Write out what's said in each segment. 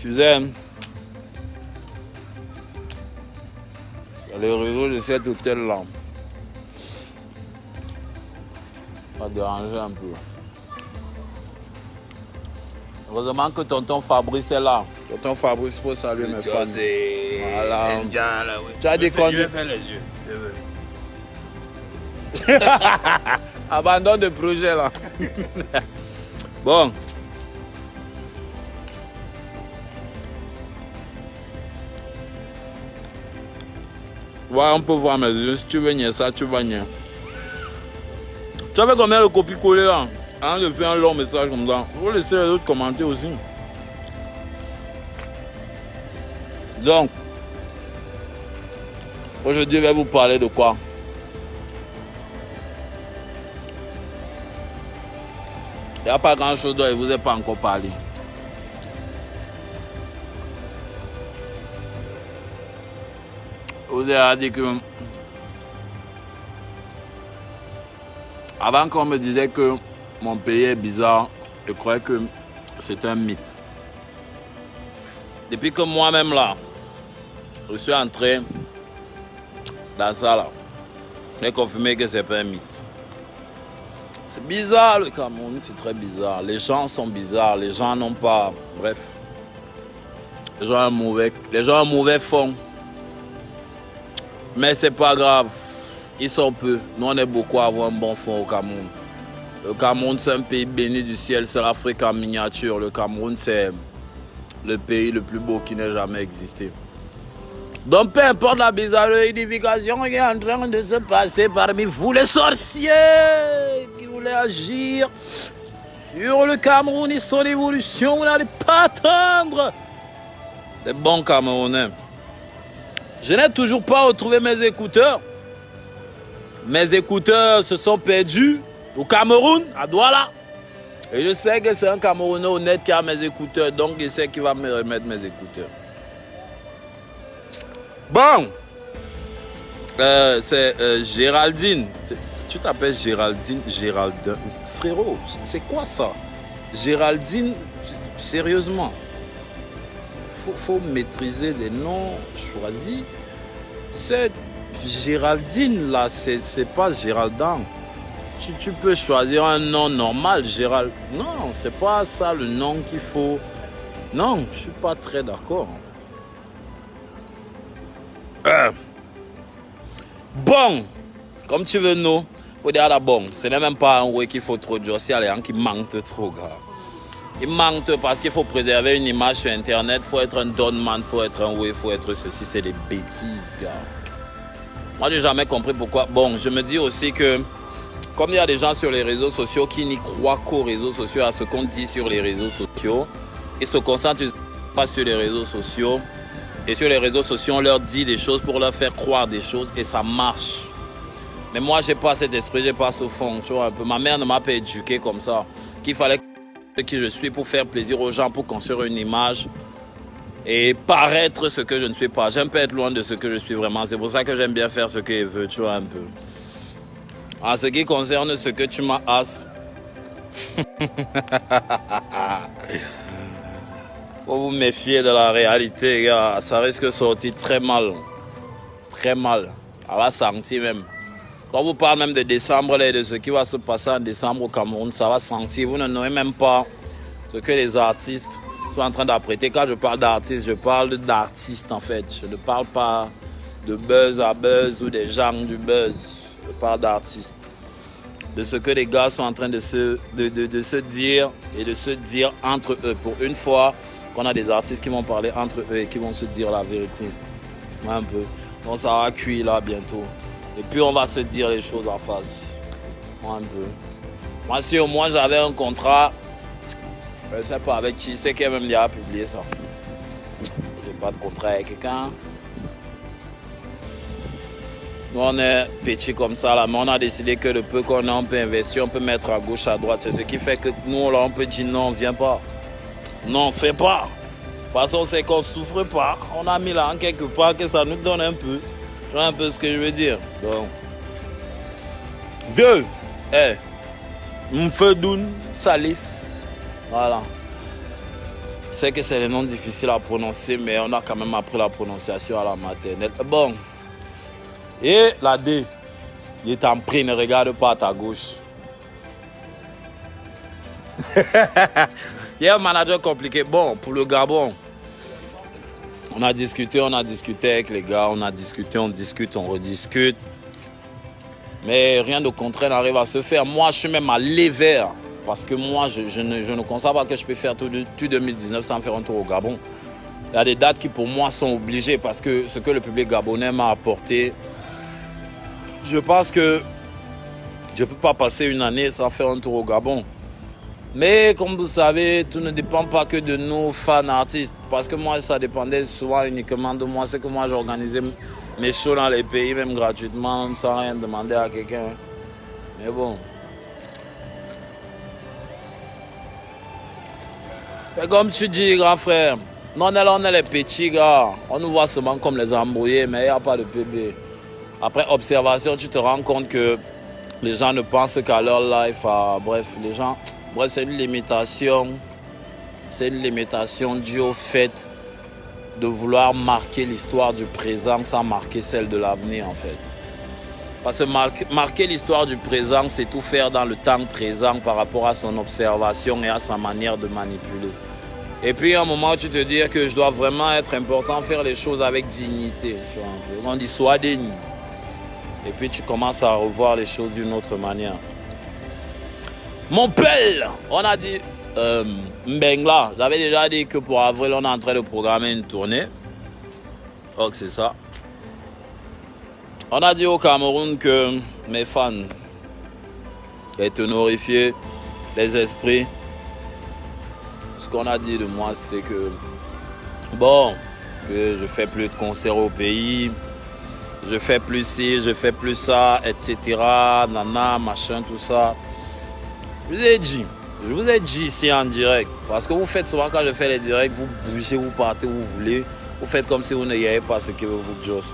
Suzanne, le réseau de cet hôtel-là va déranger un peu. Heureusement que tonton Fabrice est là. Tonton Fabrice, il faut saluer mes fans. Voilà. Indien, là, oui. Tu as des comptes. Je vais faire les yeux. Abandon de projet là. Bon. Ouais, on peut voir mes yeux. Si tu veux nier ça, tu vas nier. Tu savais combien le copier-coller là? Avant de faire un long message comme ça, il faut laisser les autres commenter aussi. Donc, aujourd'hui, je vais vous parler de quoi? Il n'y a pas grand chose dont je ne vous ai pas encore parlé. Je vous ai dit que avant qu'on me disait que mon pays est bizarre, je croyais que c'est un mythe. Depuis que moi-même là, je suis entré dans ça là, j'ai confirmé que c'est pas un mythe. C'est bizarre le Cameroun, c'est très bizarre. Les gens sont bizarres, les gens n'ont pas... Bref. Les gens ont un mauvais fond. Mais c'est pas grave. Ils sont peu. Nous on est beaucoup à avoir un bon fond au Cameroun. Le Cameroun c'est un pays béni du ciel, c'est l'Afrique en miniature. Le Cameroun c'est le pays le plus beau qui n'ait jamais existé. Donc peu importe la bizarrification qui est en train de se passer parmi vous les sorciers qui voulaient agir sur le Cameroun et son évolution, vous n'allez pas attendre les bons Camerounais. Je n'ai toujours pas retrouvé mes écouteurs. Mes écouteurs se sont perdus au Cameroun, à Douala. Et je sais que c'est un Camerounais honnête qui a mes écouteurs, donc je sais qu'il va me remettre mes écouteurs. Bon, c'est Géraldine. Tu t'appelles Géraldine, Géraldin. Frérot, c'est quoi ça? Géraldine, sérieusement. Faut maîtriser les noms choisis. Cette Géraldine là, c'est pas Géraldin. Tu peux choisir un nom normal, Gérald. Non, c'est pas ça le nom qu'il faut. Non, je suis pas très d'accord. Bon, comme tu veux, nous, faut dire la bon. Ce n'est même pas un ouais qu'il faut trop dire. C'est un qui manque trop, gars. Il manque parce qu'il faut préserver une image sur Internet. Il faut être un donman, il faut être un ouais, il faut être ceci. C'est des bêtises, gars. Moi, j'ai jamais compris pourquoi. Bon, je me dis aussi que, comme il y a des gens sur les réseaux sociaux qui n'y croient qu'aux réseaux sociaux, à ce qu'on dit sur les réseaux sociaux, ils se concentrent pas sur les réseaux sociaux. Et sur les réseaux sociaux, on leur dit des choses pour leur faire croire des choses et ça marche. Mais moi, j'ai pas cet esprit, j'ai pas ce fond. Tu vois, un peu. Ma mère ne m'a pas éduqué comme ça. Qu'il fallait que qui je suis pour faire plaisir aux gens, pour construire une image et paraître ce que je ne suis pas. J'aime pas être loin de ce que je suis vraiment. C'est pour ça que j'aime bien faire ce que je veux, tu vois, un peu. En ce qui concerne ce que tu m'as as, faut vous méfier de la réalité, gars. Ça risque de sortir très mal. Très mal. On va sentir même. Quand vous parlez même de décembre, là, de ce qui va se passer en décembre au Cameroun, ça va sentir. Vous ne n'aurez même pas ce que les artistes sont en train d'apprêter. Quand je parle d'artistes, je parle d'artistes en fait. Je ne parle pas de buzz à buzz ou des gens du buzz. Je parle d'artistes. De ce que les gars sont en train de se dire et de se dire entre eux. Pour une fois qu'on a des artistes qui vont parler entre eux et qui vont se dire la vérité. Un peu. Donc ça va cuire là bientôt. Et puis on va se dire les choses en face. Un peu. Moi si au moins j'avais un contrat, je ne sais pas avec qui, c'est qui même a publié ça. J'ai pas de contrat avec quelqu'un. Nous on est petit comme ça là, mais on a décidé que le peu qu'on a, on peut investir, on peut mettre à gauche, à droite. C'est ce qui fait que nous là, on peut dire non, on vient pas. Non, on fait pas. Parce qu'on sait qu'on souffre pas. On a mis là en quelque part que ça nous donne un peu. Tu vois un peu ce que je veux dire. Donc, vieux, m'feudoun, salif. Voilà. C'est que c'est des noms difficiles à prononcer, mais on a quand même appris la prononciation à la maternelle. Bon. Et la D. Il est en prix, ne regarde pas à ta gauche. Il y a un manager compliqué. Bon, pour le Gabon, on a discuté avec les gars, on discute, on rediscute. Mais rien de concret n'arrive à se faire. Moi, je suis même allé vers. Parce que moi, je ne constate pas que je peux faire tout 2019 sans faire un tour au Gabon. Il y a des dates qui, pour moi, sont obligées. Parce que ce que le public gabonais m'a apporté, je pense que je ne peux pas passer une année sans faire un tour au Gabon. Mais comme vous savez, tout ne dépend pas que de nos fans artistes. Parce que moi, ça dépendait souvent uniquement de moi. C'est que moi, j'organisais mes shows dans les pays, même gratuitement, sans rien demander à quelqu'un. Mais bon. Et comme tu dis, grand frère, nous on est les petits gars. On nous voit seulement comme les embrouillés, mais il n'y a pas de PB. Après observation, tu te rends compte que les gens ne pensent qu'à leur life. Bref, c'est une limitation. C'est une limitation due au fait de vouloir marquer l'histoire du présent sans marquer celle de l'avenir, en fait. Parce que marquer l'histoire du présent, c'est tout faire dans le temps présent par rapport à son observation et à sa manière de manipuler. Et puis, à un moment, tu te dis que je dois vraiment être important, faire les choses avec dignité. On dit sois digne. Et puis, tu commences à revoir les choses d'une autre manière. Mon père, on a dit, Mbengla, j'avais déjà dit que pour avril, on est en train de programmer une tournée. Oh, c'est ça. On a dit au Cameroun que mes fans étaient honorifiés, les esprits. Ce qu'on a dit de moi, c'était que, bon, que je fais plus de concerts au pays, je fais plus ci, je fais plus ça, etc. Nana, machin, tout ça. Je vous ai dit ici en direct. Parce que vous faites souvent quand je fais les directs, vous bougez, vous partez où vous voulez. Vous faites comme si vous n'ayez pas ce que vous josse.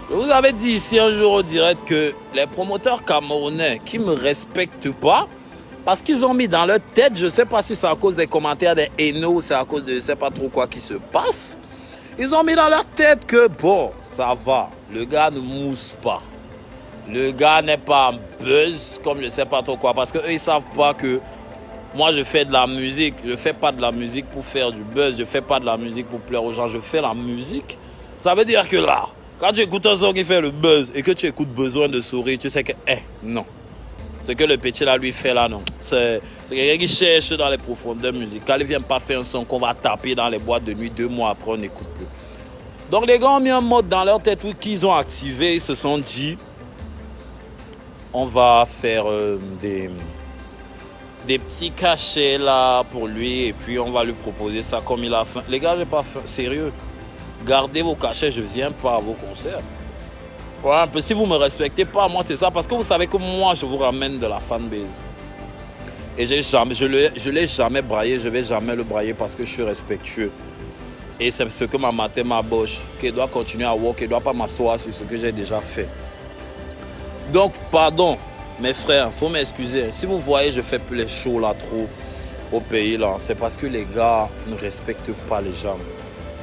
Je vous avais dit ici un jour au direct que les promoteurs camerounais qui ne me respectent pas, parce qu'ils ont mis dans leur tête, je ne sais pas si c'est à cause des commentaires des haineux ou c'est à cause de je ne sais pas trop quoi qui se passe, ils ont mis dans leur tête que bon, ça va, le gars ne mousse pas. Le gars n'est pas en buzz comme je ne sais pas trop quoi, parce qu'eux ils ne savent pas que moi je fais de la musique, je ne fais pas de la musique pour faire du buzz, je ne fais pas de la musique pour plaire aux gens, je fais la musique. Ça veut dire que là, quand tu écoutes un son qui fait le buzz et que tu écoutes besoin de sourire, tu sais que, non. Ce que le petit là lui fait là, non. C'est quelqu'un qui cherche dans les profondeurs musicales. Il ne vient pas faire un son qu'on va taper dans les boîtes de nuit 2 mois après, on n'écoute plus. Donc les gars ont mis un mode dans leur tête qu'ils ont activé. Ils se sont dit, on va faire des petits cachets là pour lui et puis on va lui proposer ça comme il a fait. Les gars, je n'ai pas fait sérieux. Gardez vos cachets, je ne viens pas à vos concerts. Voilà, un peu, si vous ne me respectez pas, moi c'est ça. Parce que vous savez que moi, je vous ramène de la fanbase. Et je ne l'ai jamais braillé, je ne vais jamais le brailler parce que je suis respectueux. Et c'est ce que ma matin m'aboche, qu'il doit continuer à work, qu'il ne doit pas m'asseoir sur ce que j'ai déjà fait. Donc, pardon, mes frères, il faut m'excuser. Si vous voyez, je fais plus les shows là trop au pays là, c'est parce que les gars ne respectent pas les gens.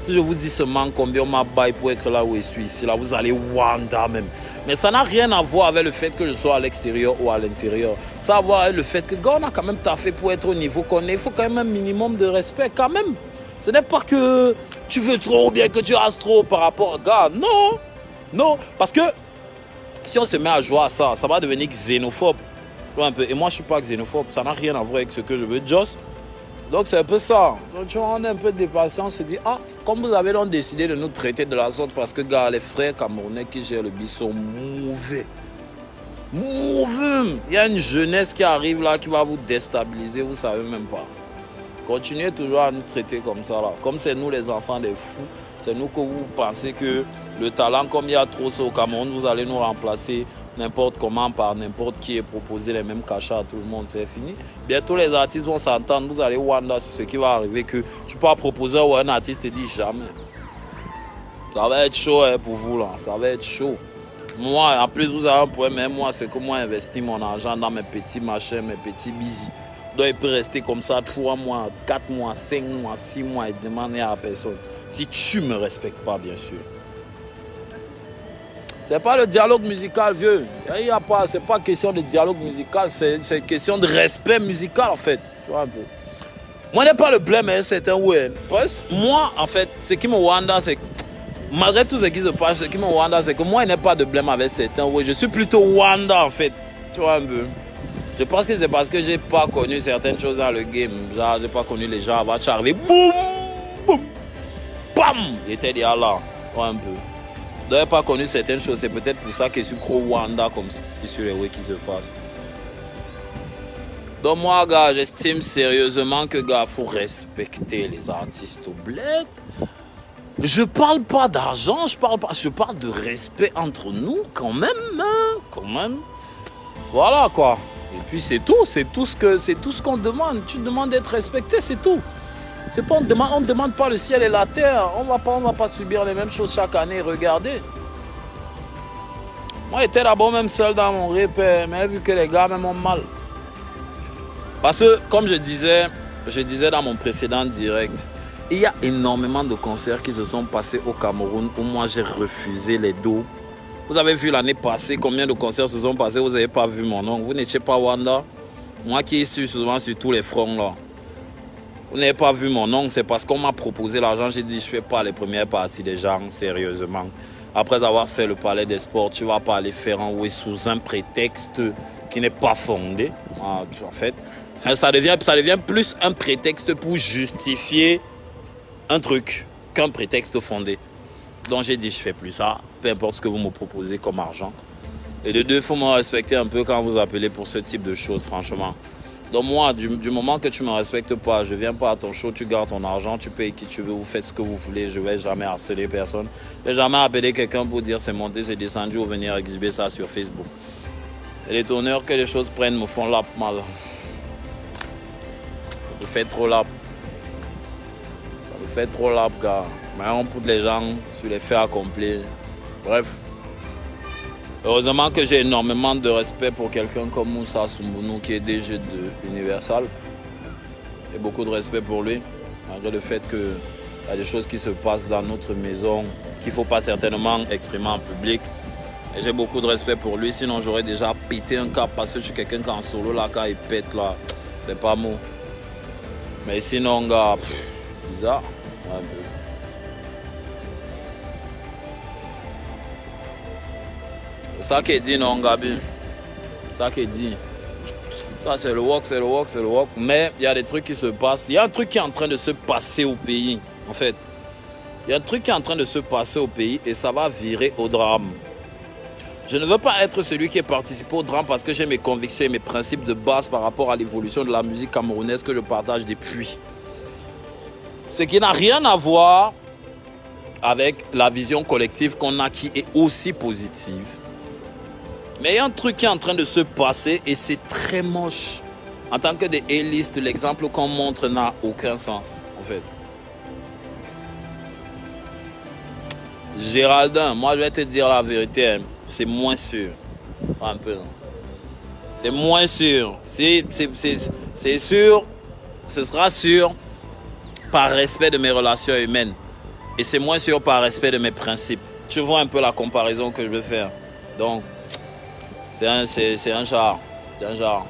Si je vous dis seulement combien on m'a baillé pour être là où je suis ici, là, vous allez wanda même. Mais ça n'a rien à voir avec le fait que je sois à l'extérieur ou à l'intérieur. Ça a à voir avec le fait que, gars, on a quand même taffé pour être au niveau qu'on est. Il faut quand même un minimum de respect, quand même. Ce n'est pas que tu veux trop ou bien que tu as trop par rapport à gars. Non, non. Parce que si on se met à jouer à ça, ça va devenir xénophobe. Un peu. Et moi, je ne suis pas xénophobe. Ça n'a rien à voir avec ce que je veux, Joss. Donc c'est un peu ça. Donc on est un peu dépassé, on se dit, comme vous avez donc décidé de nous traiter de la sorte parce que gars, les frères camerounais qui gèrent le bis sont mauvais. Mauvais. Il y a une jeunesse qui arrive là qui va vous déstabiliser, vous ne savez même pas. Continuez toujours à nous traiter comme ça là. Comme c'est nous les enfants des fous, c'est nous que vous pensez que le talent, comme il y a trop ça au Cameroun, vous allez nous remplacer n'importe comment par n'importe qui et proposer les mêmes cachets à tout le monde, c'est fini. Bientôt les artistes vont s'entendre, vous allez wonder sur ce qui va arriver, que tu peux proposer à un artiste et dire jamais. Ça va être chaud pour vous là, ça va être chaud. Moi, en plus vous avez un point, mais moi c'est que moi investis mon argent dans mes petits machins, mes petits busy. Donc il peut rester comme ça 3 mois, 4 mois, 5 mois, 6 mois et demander à la personne. Si tu ne me respectes pas, bien sûr. C'est pas le dialogue musical, vieux. Il y a pas, c'est pas question de dialogue musical, c'est question de respect musical, en fait. Tu vois un peu. Moi, n'est pas le blême, hein, c'est un ouais. Moi, en fait, ce qui me wanda, c'est que, malgré tout ce qui se passe, ce qui me wanda, c'est que moi, il n'y a pas de blême avec certains ouais. Je suis plutôt wanda, en fait. Tu vois un peu. Je pense que c'est parce que j'ai pas connu certaines choses dans le game. Genre, j'ai pas connu les gens avant Charlie. Boum, boum, bam, il était déjà là. Tu vois un peu. Donc, j'ai pas connu certaines choses. C'est peut-être pour ça que je suis trop wanda comme sur les ouais qui se passent. Donc moi, gars, j'estime sérieusement que, gars, faut respecter les artistes au bled. Je parle pas d'argent, je parle de respect entre nous, quand même, hein, quand même. Voilà, quoi. Et puis c'est tout ce qu'on demande. Tu demandes d'être respecté, c'est tout. C'est pas, on ne demande pas le ciel et la terre. On va pas subir les mêmes choses chaque année, regardez. Moi, j'étais d'abord même seul dans mon rap, mais vu que les gars même ont mal. Parce que, comme je disais dans mon précédent direct, il y a énormément de concerts qui se sont passés au Cameroun où moi j'ai refusé les dos. Vous avez vu l'année passée combien de concerts se sont passés, vous n'avez pas vu mon oncle. Vous n'étiez pas Wanda. Moi qui suis souvent sur tous les fronts là. Vous n'avez pas vu mon oncle, c'est parce qu'on m'a proposé l'argent. J'ai dit je ne fais pas les premières parties des gens sérieusement. Après avoir fait le palais des sports, tu ne vas pas aller faire un oui sous un prétexte qui n'est pas fondé. En fait, ça devient plus un prétexte pour justifier un truc qu'un prétexte fondé. Donc j'ai dit je fais plus ça, peu importe ce que vous me proposez comme argent. Et de deux, il faut me respecter un peu quand vous appelez pour ce type de choses, franchement. Donc moi, du moment que tu ne me respectes pas, je ne viens pas à ton show, tu gardes ton argent, tu payes qui tu veux, vous faites ce que vous voulez, je ne vais jamais harceler personne. Je ne vais jamais appeler quelqu'un pour dire c'est monté, c'est descendu ou venir exhiber ça sur Facebook. C'est l'étonneur que les choses prennent me font lap mal. Ça me fait trop lap. Ça me fait trop lap, gars. Mais on pousse les gens sur les faits accomplis. Bref. Heureusement que j'ai énormément de respect pour quelqu'un comme Moussa Soumbounou qui est DG de Universal. J'ai beaucoup de respect pour lui, malgré le fait qu'il y a des choses qui se passent dans notre maison qu'il ne faut pas certainement exprimer en public. Et j'ai beaucoup de respect pour lui, sinon j'aurais déjà pété un cap parce que je suis quelqu'un qui est en solo là, quand il pète là, c'est pas mot. Mais sinon, gars, bizarre. Un peu. C'est ça qu'il dit, non, Gabi. C'est ça qu'il dit. Ça, c'est le walk, c'est le walk, c'est le walk. Mais il y a des trucs qui se passent. Il y a un truc qui est en train de se passer au pays, en fait. Il y a un truc qui est en train de se passer au pays et ça va virer au drame. Je ne veux pas être celui qui est participé au drame parce que j'ai mes convictions et mes principes de base par rapport à l'évolution de la musique camerounaise que je partage depuis. Ce qui n'a rien à voir avec la vision collective qu'on a qui est aussi positive. Mais il y a un truc qui est en train de se passer et c'est très moche. En tant que des A-list, l'exemple qu'on montre n'a aucun sens, en fait. Géraldin, moi je vais te dire la vérité, c'est moins sûr. Un peu. C'est moins sûr. C'est sûr, ce sera sûr par respect de mes relations humaines. Et c'est moins sûr par respect de mes principes. Tu vois un peu la comparaison que je veux faire. Donc, c'est un genre. C'est un genre.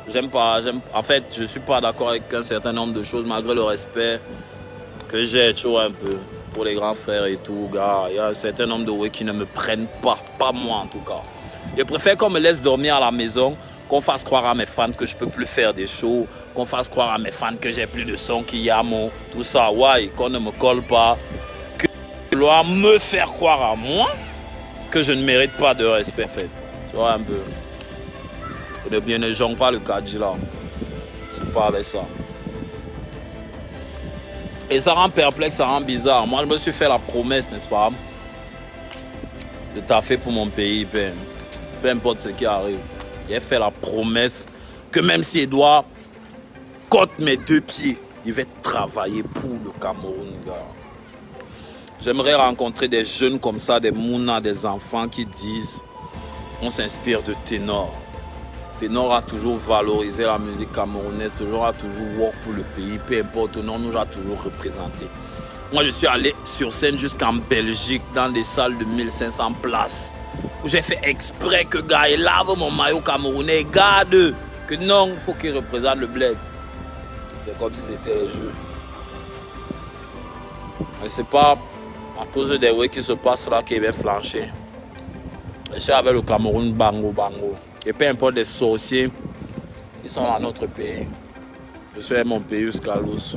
En fait, je ne suis pas d'accord avec un certain nombre de choses, malgré le respect que j'ai, tu vois, un peu, pour les grands frères et tout, gars. Il y a un certain nombre de ouais qui ne me prennent pas. Pas moi, en tout cas. Je préfère qu'on me laisse dormir à la maison, qu'on fasse croire à mes fans que je ne peux plus faire des shows, qu'on fasse croire à mes fans que j'ai plus de son qu'il y a, tout ça, ouais, qu'on ne me colle pas, que vouloir me faire croire à moi que je ne mérite pas de respect, en fait. Tu vois, un peu. Et ne jongle pas le cadre là. Je ne suis pas avec ça. Et ça rend perplexe, ça rend bizarre. Moi, je me suis fait la promesse, n'est-ce pas, de taffer pour mon pays, peu importe ce qui arrive. J'ai fait la promesse que même si Edouard cote mes 2 pieds, il va travailler pour le Cameroun, gars. J'aimerais rencontrer des jeunes comme ça, des Mouna, des enfants qui disent on s'inspire de ténors. Ténor a toujours valorisé la musique camerounaise, toujours a toujours work pour le pays, peu importe, non, nous a toujours représenté. Moi, je suis allé sur scène jusqu'en Belgique, dans des salles de 1500 places, où j'ai fait exprès que gars, il lave mon maillot camerounais, garde, que non, il faut qu'il représente le bled. C'est comme si c'était les jeux. Mais c'est pas à cause des bruits qui se passent là qu'il va flancher. Je suis avec le Cameroun bango bango. Et peu importe les sorciers qui sont dans notre pays. Je suis avec mon pays jusqu'à l'os.